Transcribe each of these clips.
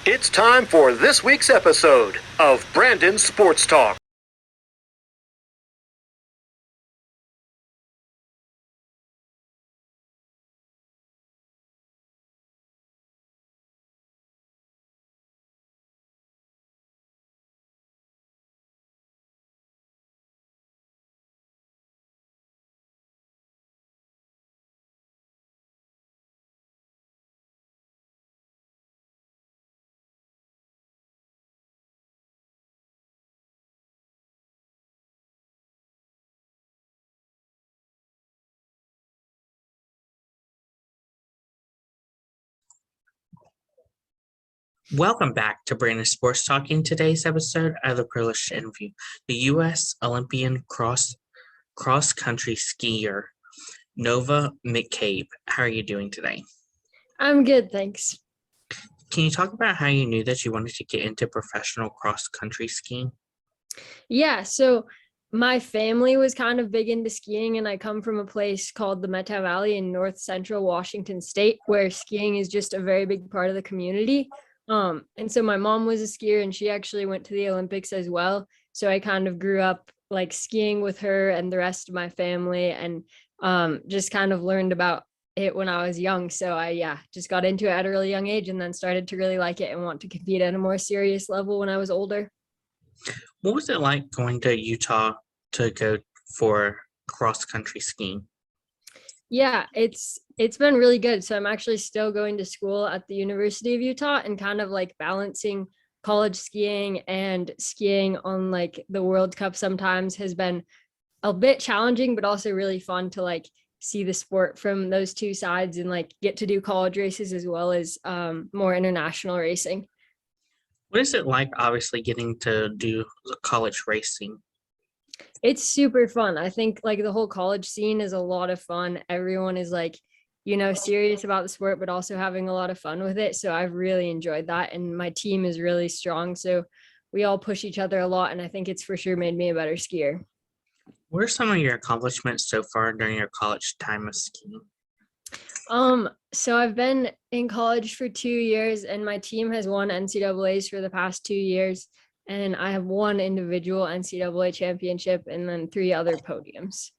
It's time for this week's episode of Brandon's Sports Talk. Welcome back to Brandon Sports Talk. In today's episode, I have the privilege to interview the U.S. Olympian Cross Country skier, Novie McCabe. How are you doing today? I'm good, thanks. Can you talk about how you knew that you wanted to get into professional cross country skiing? Yeah, so my family was kind of big into skiing, and I come from a place called the Methow Valley in north central Washington State, where skiing is just a very big part of the community. And so my mom was a skier, and she actually went to the Olympics as well. So I kind of grew up like skiing with her and the rest of my family, and just kind of learned about it when I was young. So I just got into it at a really young age, and then started to really like it and want to compete at a more serious level when I was older. What was it like going to Utah to go for cross country skiing? Yeah, it's been really good. So I'm actually still going to school at the University of Utah, and kind of like balancing college skiing and skiing on like the World Cup sometimes has been a bit challenging, but also really fun to like see the sport from those two sides and like get to do college races as well as more international racing. What is it like, obviously, getting to do the college racing? It's super fun. I think like the whole college scene is a lot of fun. Everyone is like, serious about the sport, but also having a lot of fun with it. So I've really enjoyed that. And my team is really strong. So we all push each other a lot. And I think it's for sure made me a better skier. What are some of your accomplishments so far during your college time of skiing? So I've been in college for 2 years, and my team has won NCAAs for the past 2 years. And I have one individual NCAA championship and then 3 other podiums.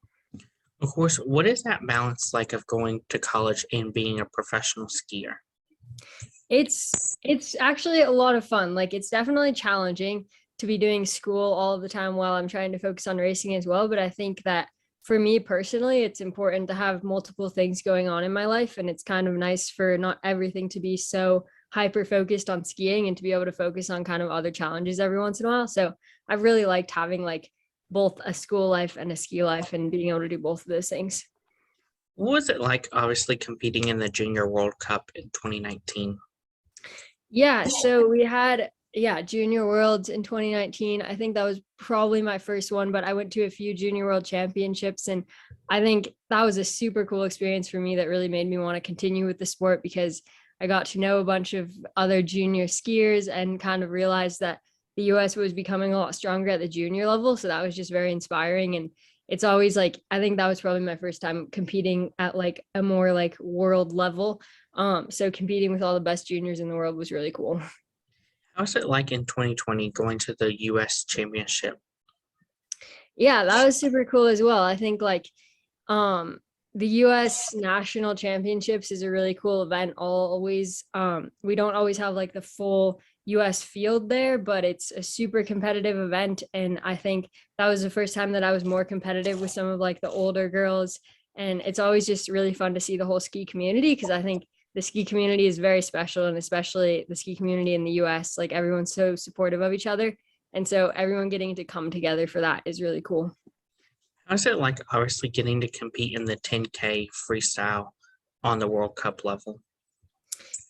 Of course, what is that balance like of going to college and being a professional skier? It's actually a lot of fun. Like, it's definitely challenging to be doing school all the time while I'm trying to focus on racing as well. But I think that for me personally, it's important to have multiple things going on in my life. And it's kind of nice for not everything to be so hyper focused on skiing, and to be able to focus on kind of other challenges every once in a while. So I've really liked having like both a school life and a ski life, and being able to do both of those things. What was it like, obviously, competing in the Junior World Cup in 2019? Yeah, so we had Junior Worlds in 2019. I think that was probably my first one, but I went to a few Junior World Championships, and I think that was a super cool experience for me that really made me want to continue with the sport, because I got to know a bunch of other junior skiers and kind of realized that the US was becoming a lot stronger at the junior level. So that was just very inspiring. And it's always like, I think that was probably my first time competing at like a more like world level. So competing with all the best juniors in the world was really cool. How was it like in 2020 going to the US Championship? Yeah, that was super cool as well. I think like the US National Championships is a really cool event. Always we don't always have like the full US field there, but it's a super competitive event. And I think that was the first time that I was more competitive with some of like the older girls. And it's always just really fun to see the whole ski community, because I think the ski community is very special, and especially the ski community in the US, like everyone's so supportive of each other. And so everyone getting to come together for that is really cool. How's it like, obviously, getting to compete in the 10K freestyle on the World Cup level?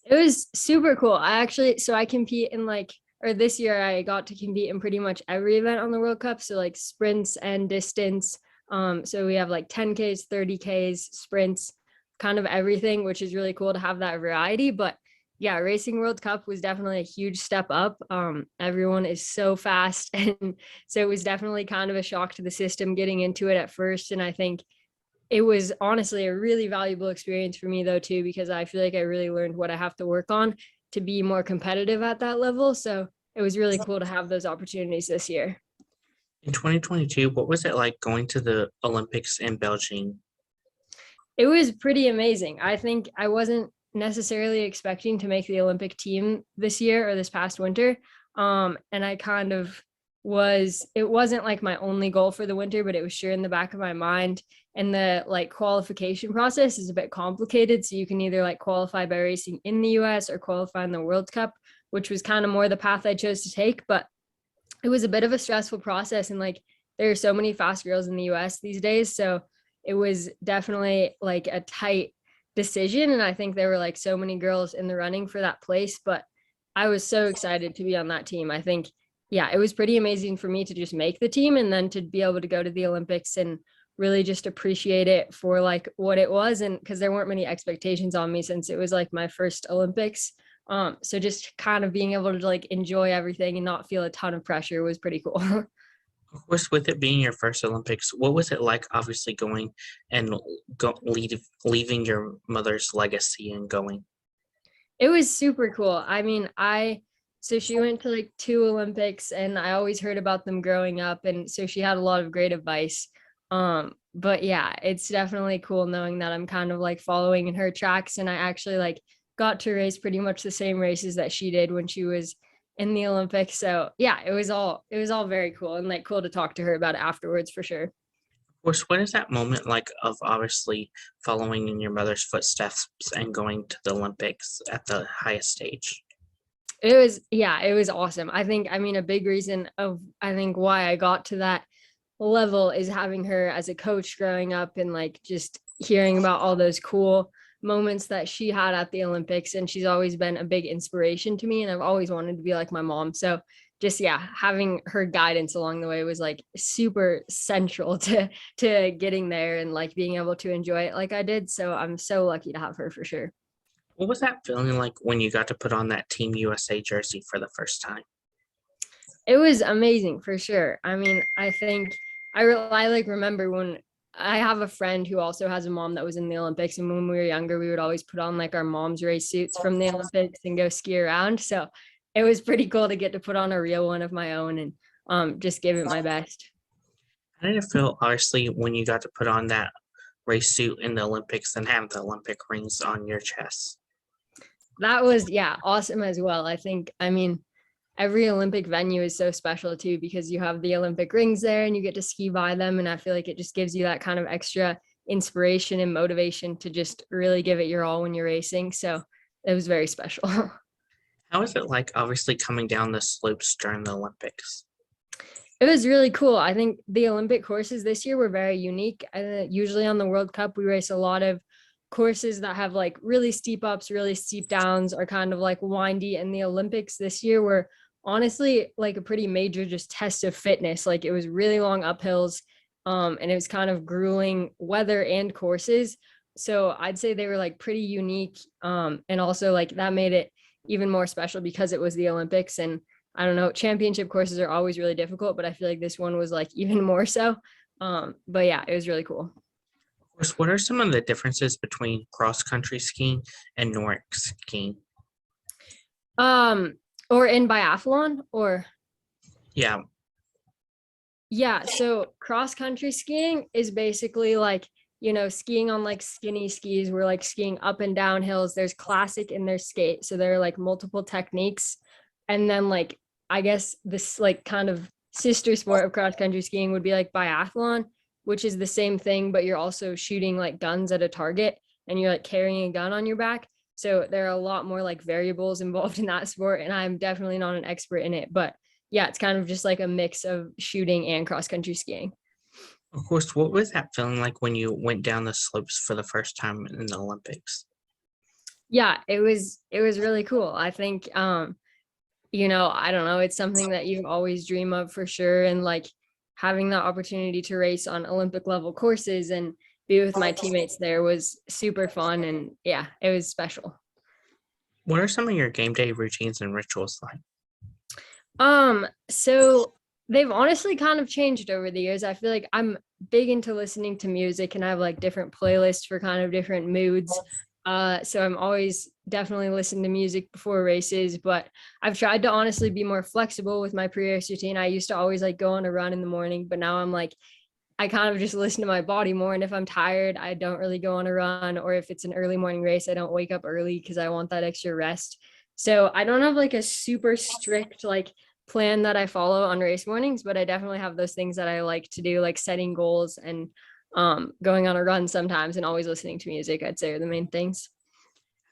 It was super cool. I compete in like, or this year I got to compete in pretty much every event on the World Cup. So like sprints and distance. So we have like 10Ks, 30Ks, sprints, kind of everything, which is really cool to have that variety. But yeah, Racing World Cup was definitely a huge step up. Everyone is so fast. And so it was definitely kind of a shock to the system getting into it at first. And I think it was honestly a really valuable experience for me though too, because I feel like I really learned what I have to work on to be more competitive at that level. So it was really cool to have those opportunities this year. In 2022, what was it like going to the Olympics in Belgium? It was pretty amazing. I think I wasn't necessarily expecting to make the Olympic team this year or this past winter. And I kind of it wasn't like my only goal for the winter, but it was sure in the back of my mind. And the like qualification process is a bit complicated. So you can either like qualify by racing in the US or qualify in the World Cup, which was kind of more the path I chose to take. But it was a bit of a stressful process. And like there are so many fast girls in the US these days. So it was definitely like a tight decision. And I think there were like so many girls in the running for that place. But I was so excited to be on that team. I think, yeah, it was pretty amazing for me to just make the team and then to be able to go to the Olympics and really just appreciate it for like what it was. And because there weren't many expectations on me since it was like my first Olympics. So just kind of being able to like enjoy everything and not feel a ton of pressure was pretty cool. Of course, with it being your first Olympics, what was it like obviously going and leaving your mother's legacy and going? It was super cool. I mean, so she went to like 2 Olympics and I always heard about them growing up. And so she had a lot of great advice. But yeah, it's definitely cool knowing that I'm kind of like following in her tracks. And I actually like got to race pretty much the same races that she did when she was in the Olympics. So yeah, it was all very cool and like cool to talk to her about it afterwards for sure. Of course, what is that moment like of obviously following in your mother's footsteps and going to the Olympics at the highest stage? It was awesome. I mean, a big reason of I think why I got to that level is having her as a coach growing up and like just hearing about all those cool moments that she had at the Olympics. And she's always been a big inspiration to me. And I've always wanted to be like my mom. So just, yeah, having her guidance along the way was like super central to getting there and like being able to enjoy it like I did. So I'm so lucky to have her for sure. What was that feeling like when you got to put on that Team USA jersey for the first time? It was amazing for sure. I mean, I think I like remember when I have a friend who also has a mom that was in the Olympics. And when we were younger, we would always put on like our mom's race suits from the Olympics and go ski around. So it was pretty cool to get to put on a real one of my own and just give it my best. How did it feel, obviously, when you got to put on that race suit in the Olympics and have the Olympic rings on your chest? That was, yeah, awesome as well. I mean, every Olympic venue is so special too, because you have the Olympic rings there and you get to ski by them. And I feel like it just gives you that kind of extra inspiration and motivation to just really give it your all when you're racing. So it was very special. How is it like, obviously, coming down the slopes during the Olympics? It was really cool. I think the Olympic courses this year were very unique. Usually on the World Cup, we race a lot of courses that have like really steep ups, really steep downs, are kind of like windy. And the Olympics this year were honestly like a pretty major just test of fitness. Like it was really long uphills, and it was kind of grueling weather and courses. So I'd say they were like pretty unique. And also like that made it even more special because it was the Olympics. And I don't know, championship courses are always really difficult, but I feel like this one was like even more so. But yeah, it was really cool. Of course, what are some of the differences between cross-country skiing and Nordic skiing? Or in biathlon or? Yeah. Yeah, so cross-country skiing is basically like, skiing on like skinny skis. We're like skiing up and down hills. There's classic and there's skate. So there are like multiple techniques. And then like, I guess this like kind of sister sport of cross-country skiing would be like biathlon, which is the same thing, but you're also shooting like guns at a target and you're like carrying a gun on your back. So there are a lot more like variables involved in that sport. And I'm definitely not an expert in it, but yeah, it's kind of just like a mix of shooting and cross-country skiing. Of course, what was that feeling like when you went down the slopes for the first time in the Olympics? Yeah, it was really cool. I think, I don't know, it's something that you always dream of for sure. And like having the opportunity to race on Olympic level courses and be with my teammates there was super fun. And yeah, it was special. What are some of your game day routines and rituals like? So they've honestly kind of changed over the years. I feel like I'm big into listening to music and I have like different playlists for kind of different moods. So I'm always definitely listening to music before races, but I've tried to honestly be more flexible with my pre-race routine. I used to always like go on a run in the morning, but now I'm like, I kind of just listen to my body more. And if I'm tired, I don't really go on a run. Or if it's an early morning race, I don't wake up early because I want that extra rest. So I don't have like a super strict like plan that I follow on race mornings, but I definitely have those things that I like to do, like setting goals and going on a run sometimes and always listening to music, I'd say are the main things.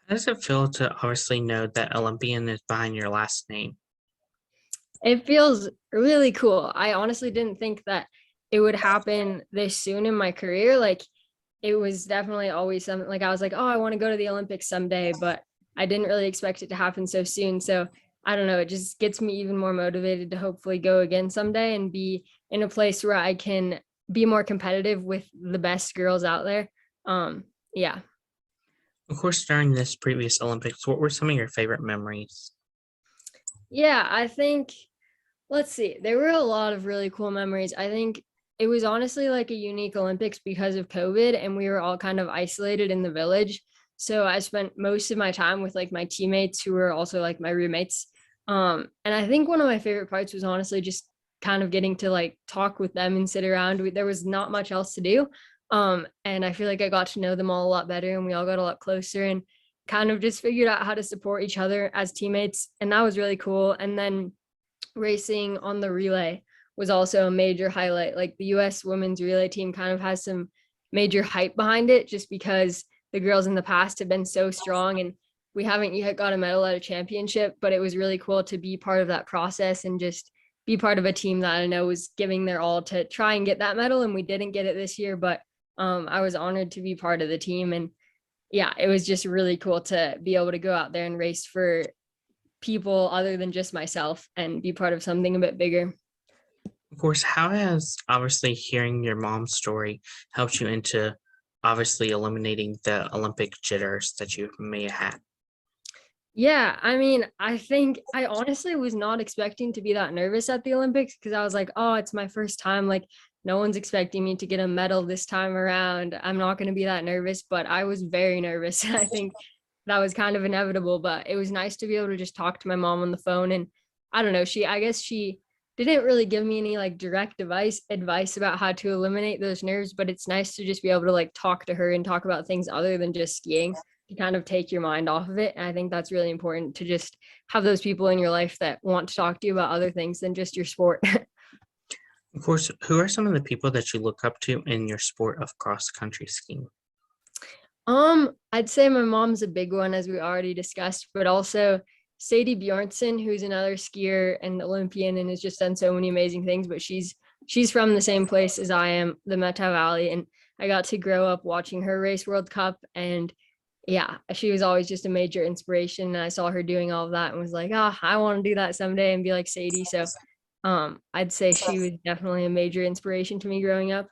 How does it feel to obviously know that Olympian is behind your last name? It feels really cool. I honestly didn't think that it would happen this soon in my career. Like it was definitely always something like I was like, oh, I want to go to the Olympics someday, but I didn't really expect it to happen so soon. So I don't know, it just gets me even more motivated to hopefully go again someday and be in a place where I can be more competitive with the best girls out there. Yeah. Of course, during this previous Olympics, what were some of your favorite memories? Yeah, I think let's see. There were a lot of really cool memories. I think it was honestly like a unique Olympics because of COVID and we were all kind of isolated in the village. So I spent most of my time with like my teammates who were also like my roommates. And I think one of my favorite parts was honestly just kind of getting to like talk with them and sit around. There was not much else to do. And I feel like I got to know them all a lot better and we all got a lot closer and kind of just figured out how to support each other as teammates. And that was really cool. And then racing on the relay was also a major highlight. Like the US women's relay team kind of has some major hype behind it just because the girls in the past have been so strong and we haven't yet got a medal at a championship, but it was really cool to be part of that process and just be part of a team that I know was giving their all to try and get that medal. And we didn't get it this year, but I was honored to be part of the team. And yeah, it was just really cool to be able to go out there and race for people other than just myself and be part of something a bit bigger. Of course, how has obviously hearing your mom's story helped you into obviously eliminating the Olympic jitters that you may have had? Yeah, I mean, I think I honestly was not expecting to be that nervous at the Olympics because I was like, oh, it's my first time. Like, no one's expecting me to get a medal this time around. I'm not going to be that nervous, but I was very nervous. I think that was kind of inevitable, but it was nice to be able to just talk to my mom on the phone. And I don't know, I guess she didn't really give me any like direct advice about how to eliminate those nerves, but it's nice to just be able to like talk to her and talk about things other than just skiing to kind of take your mind off of it. And I think that's really important to just have those people in your life that want to talk to you about other things than just your sport. Of course, who are some of the people that you look up to in your sport of cross country skiing? I'd say my mom's a big one, as we already discussed, but also Sadie Bjornsson, who's another skier and Olympian and has just done so many amazing things, but she's from the same place as I am, the Meta Valley, and I got to grow up watching her race World Cup. And yeah, she was always just a major inspiration. And I saw her doing all of that and was like, ah, I want to do that someday and be like Sadie. So I'd say she was definitely a major inspiration to me growing up.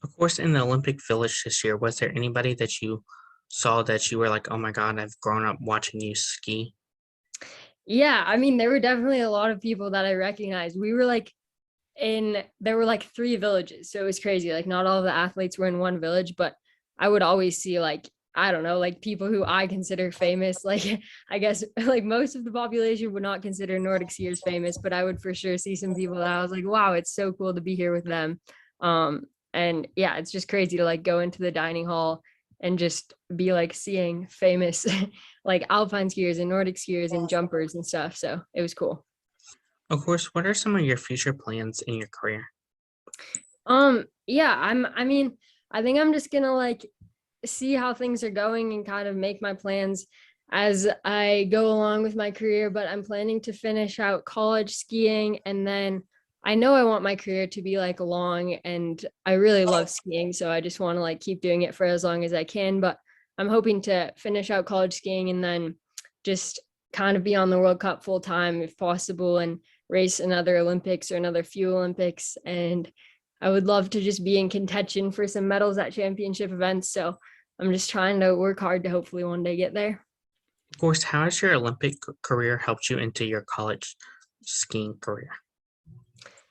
Of course, in the Olympic Village this year, was there anybody that you saw that you were like, oh my God, I've grown up watching you ski? Yeah, I mean, there were definitely a lot of people that I recognized. We were like there were like 3 villages, so it was crazy. Like not all of the athletes were in one village, but I would always see like, I don't know, like people who I consider famous. Like I guess like most of the population would not consider Nordic skiers famous, but I would for sure see some people that I was like, wow, it's so cool to be here with them. Um, and yeah, it's just crazy to like go into the dining hall and just be like seeing famous like alpine skiers and Nordic skiers and jumpers and stuff. So it was cool. Of course, what are some of your future plans in your career? Yeah, I mean, I think I'm just gonna like see how things are going and kind of make my plans as I go along with my career, but I'm planning to finish out college skiing and then I know I want my career to be like long and I really love skiing, so I just want to like keep doing it for as long as I can, but I'm hoping to finish out college skiing and then just kind of be on the World Cup full time if possible and race another Olympics or another few Olympics. And I would love to just be in contention for some medals at championship events. So I'm just trying to work hard to hopefully one day get there. Of course, how has your Olympic career helped you into your college skiing career?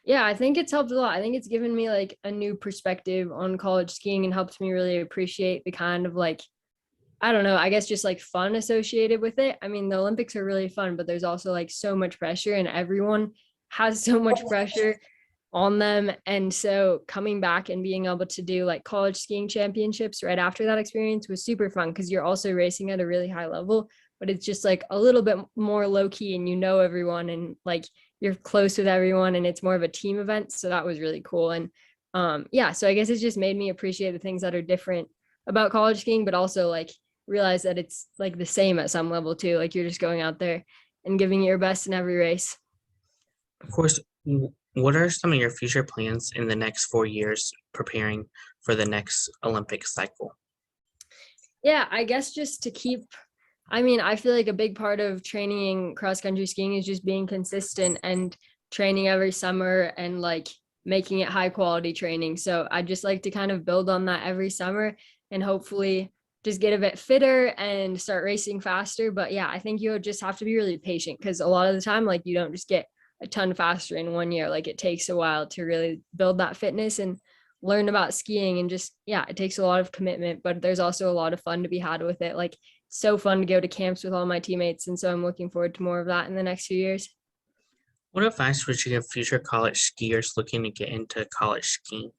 Yeah, I think it's helped a lot. I think it's given me like a new perspective on college skiing and helped me really appreciate the kind of like I don't know, I guess just like fun associated with it. I mean, the Olympics are really fun, but there's also like so much pressure and everyone has so much pressure on them. And so coming back and being able to do like college skiing championships right after that experience was super fun because you're also racing at a really high level, but it's just like a little bit more low key and you know everyone and like you're close with everyone and it's more of a team event. So that was really cool. And yeah, so I guess it's just made me appreciate the things that are different about college skiing, but also like realize that it's like the same at some level too. Like you're just going out there and giving it your best in every race. Of course, what are some of your future plans in the next 4 years preparing for the next Olympic cycle? Yeah, I guess just to keep, I mean, I feel like a big part of training cross country skiing is just being consistent and training every summer and like making it high quality training. So I just like to kind of build on that every summer and hopefully just get a bit fitter and start racing faster. But yeah, I think you just have to be really patient because a lot of the time, like you don't just get a ton faster in 1 year. Like it takes a while to really build that fitness and learn about skiing and just, yeah, it takes a lot of commitment, but there's also a lot of fun to be had with it. Like so fun to go to camps with all my teammates. And so I'm looking forward to more of that in the next few years. What advice would you give future college skiers looking to get into college skiing?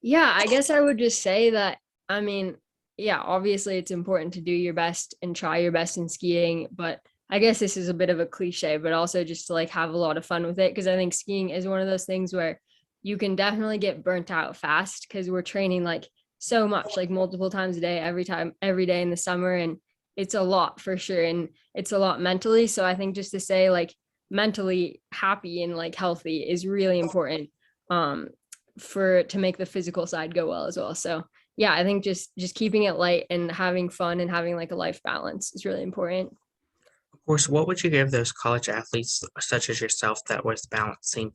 Yeah, I guess I would just say that, I mean, yeah, obviously it's important to do your best and try your best in skiing, but I guess this is a bit of a cliche, but also just to like have a lot of fun with it because I think skiing is one of those things where you can definitely get burnt out fast because we're training like so much, like multiple times a day, every day in the summer. And it's a lot for sure. And it's a lot mentally. So I think just to say like mentally happy and like healthy is really important. Um, for to make the physical side go well as well. So yeah, I think just keeping it light and having fun and having like a life balance is really important. Of course, what would you give those college athletes such as yourself that was balancing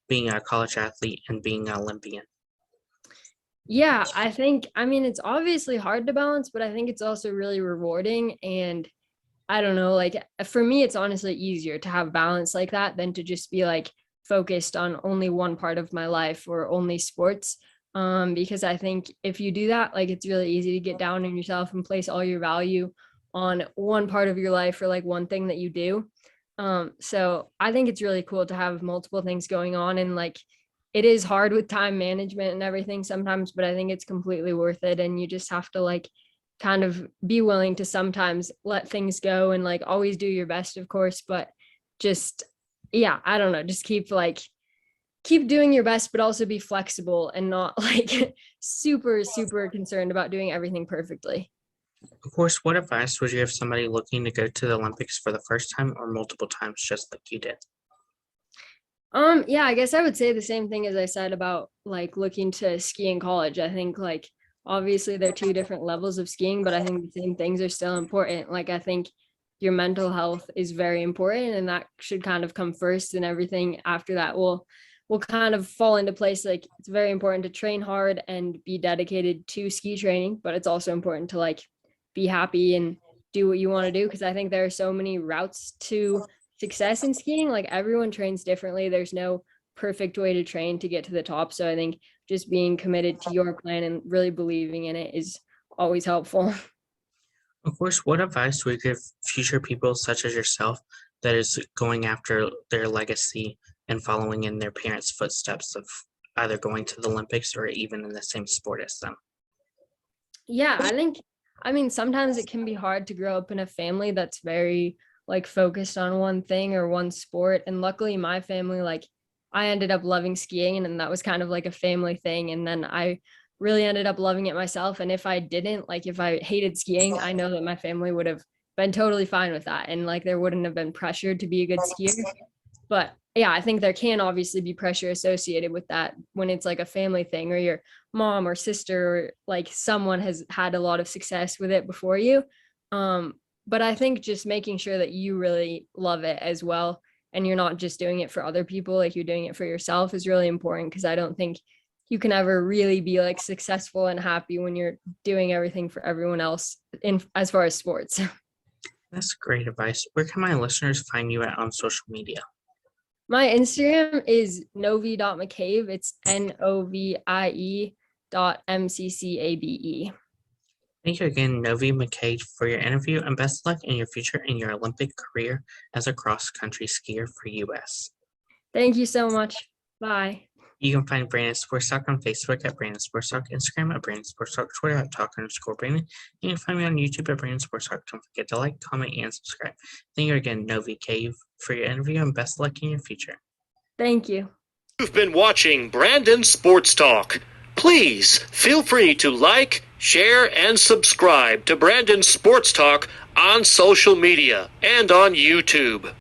being a college athlete and being an Olympian? Yeah, I think, I mean, it's obviously hard to balance, but I think it's also really rewarding. And I don't know, like for me, it's honestly easier to have balance like that than to just be like focused on only one part of my life or only sports. Because I think if you do that, like it's really easy to get down on yourself and place all your value on one part of your life or like one thing that you do. So I think it's really cool to have multiple things going on and like it is hard with time management and everything sometimes, but I think it's completely worth it. And you just have to like kind of be willing to sometimes let things go and like always do your best, of course, but just, yeah, I don't know, just keep doing your best, but also be flexible and not like super concerned about doing everything perfectly. Of course, what advice would you give somebody looking to go to the Olympics for the first time or multiple times, just like you did? Yeah, I guess I would say the same thing as I said about like looking to ski in college. I think like obviously they're two different levels of skiing, but I think the same things are still important. Like I think your mental health is very important and that should kind of come first and everything after that will kind of fall into place. Like it's very important to train hard and be dedicated to ski training, but it's also important to like be happy and do what you want to do because I think there are so many routes to success in skiing. Like everyone trains differently. There's no perfect way to train to get to the top. So I think just being committed to your plan and really believing in it is always helpful. Of course, what advice would you give future people such as yourself that is going after their legacy and following in their parents' footsteps of either going to the Olympics or even in the same sport as them? Yeah, I think, I mean, sometimes it can be hard to grow up in a family that's very like focused on one thing or one sport. And luckily, my family, like, I ended up loving skiing, and then that was kind of like a family thing. And then I really ended up loving it myself. And if I didn't, like, if I hated skiing, I know that my family would have been totally fine with that. And like, there wouldn't have been pressure to be a good skier. But yeah, I think there can obviously be pressure associated with that when it's like a family thing or your mom or sister or like someone has had a lot of success with it before you. Um, but I think just making sure that you really love it as well and you're not just doing it for other people, like you're doing it for yourself is really important because I don't think you can ever really be like successful and happy when you're doing everything for everyone else in as far as sports. That's great advice. Where can my listeners find you at on social media? My Instagram is novie.mccabe. It's NOVIE.MCCABE. Thank you again, Novie McCabe, for your interview, and best of luck in your future in your Olympic career as a cross-country skier for U.S. Thank you so much. Bye. You can find Brandon Sports Talk on Facebook at Brandon Sports Talk, Instagram at Brandon Sports Talk, Twitter at Talk_Brandon. You can find me on YouTube at Brandon Sports Talk. Don't forget to like, comment, and subscribe. Thank you again, Novie McCabe, for your interview, and best of luck in your future. Thank you. You've been watching Brandon Sports Talk. Please feel free to like, share, and subscribe to Brandon Sports Talk on social media and on YouTube.